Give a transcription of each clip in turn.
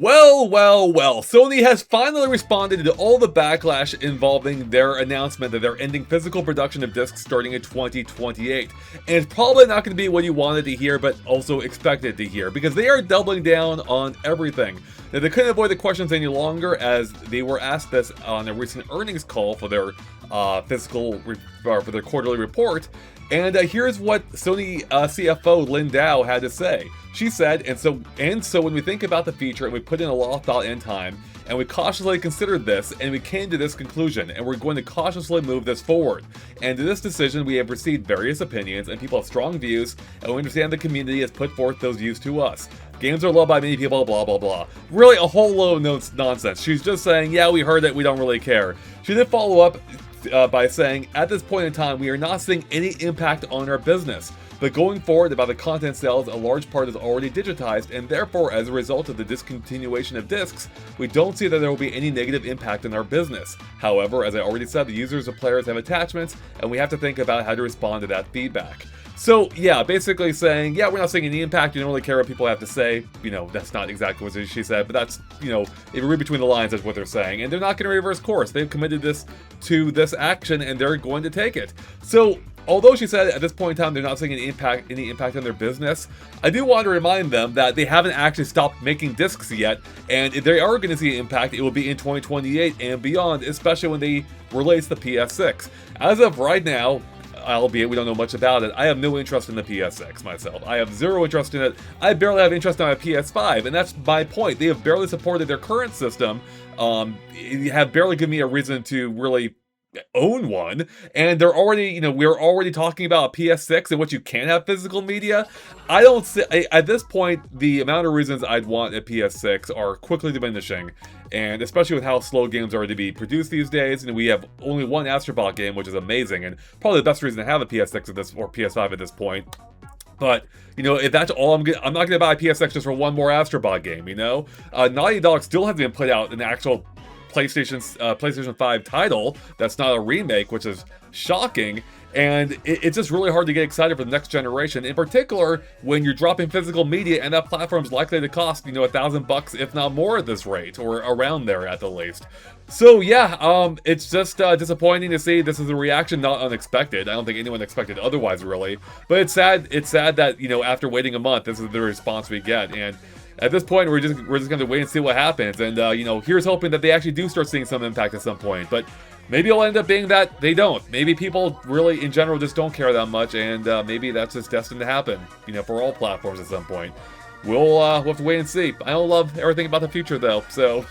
Well, Sony has finally responded to all the backlash involving their announcement that they're ending physical production of discs starting in 2028. And it's probably not going to be what you wanted to hear, but also expected to hear, because they are doubling down on everything. Now, they couldn't avoid the questions any longer, as they were asked this on a recent earnings call for their for their quarterly report. And here's what Sony CFO Lin Dao had to say. She said, and so when we think about the feature and we put in a lot of thought and time, and we cautiously considered this, and we came to this conclusion, and we're going to cautiously move this forward. And to this decision, we have received various opinions, and people have strong views, and we understand the community has put forth those views to us. Games are loved by many people, blah, blah, blah. Really a whole load of nonsense. She's just saying, yeah, we heard it, we don't really care. She did follow up by saying, at this point in time, we are not seeing any impact on our business. But going forward, about the content sales, a large part is already digitized, and therefore, as a result of the discontinuation of discs, we don't see that there will be any negative impact on our business. However, as I already said, the users and players have attachments, and we have to think about how to respond to that feedback. So, yeah, basically saying, yeah, we're not seeing any impact, you don't really care what people have to say. You know, that's not exactly what she said, but that's, you know, if you read between the lines, that's what they're saying. And they're not going to reverse course. They've committed to this action, and they're going to take it. So, although she said at this point in time they're not seeing any impact on their business, I do want to remind them that they haven't actually stopped making discs yet, and if they are going to see an impact, it will be in 2028 and beyond, especially when they release the PS6. As of right now, albeit we don't know much about it, I have no interest in the PS6 myself. I have zero interest in it. I barely have interest in my PS5, and that's my point. They have barely supported their current system, have barely given me a reason to really own one, and they're already, you know, we're already talking about a PS6 in which you can't have physical media. I don't see, at this point, the amount of reasons I'd want a PS6 are quickly diminishing, and especially with how slow games are to be produced these days, and we have only one Astrobot game, which is amazing, and probably the best reason to have a PS6 at this, or PS5 at this point. But, you know, if that's all I'm not going to buy a PS6 just for one more Astrobot game, you know? Naughty Dog still hasn't been put out an actual PlayStation 5 title that's not a remake, which is shocking, and it's just really hard to get excited for the next generation, in particular when you're dropping physical media and that platform's likely to cost, you know, $1,000 if not more at this rate, or around there at the least. So yeah, it's just disappointing to see. This is a reaction not unexpected. I don't think anyone expected otherwise, really, but it's sad that, you know, after waiting a month, this is the response we get. And at this point, we're just going to wait and see what happens. And, you know, here's hoping that they actually do start seeing some impact at some point. But maybe it'll end up being that they don't. Maybe people really, in general, just don't care that much. And maybe that's just destined to happen, you know, for all platforms at some point. We'll have to wait and see. I don't love everything about the future, though. So,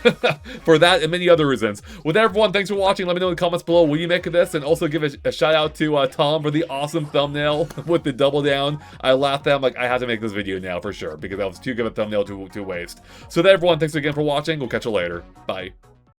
for that and many other reasons. With that, everyone, thanks for watching. Let me know in the comments below what you make of this. And also give a shout out to Tom for the awesome thumbnail with the double down. I laughed at him like I had to make this video now for sure, because that was too good a thumbnail to waste. So that, everyone, thanks again for watching. We'll catch you later. Bye.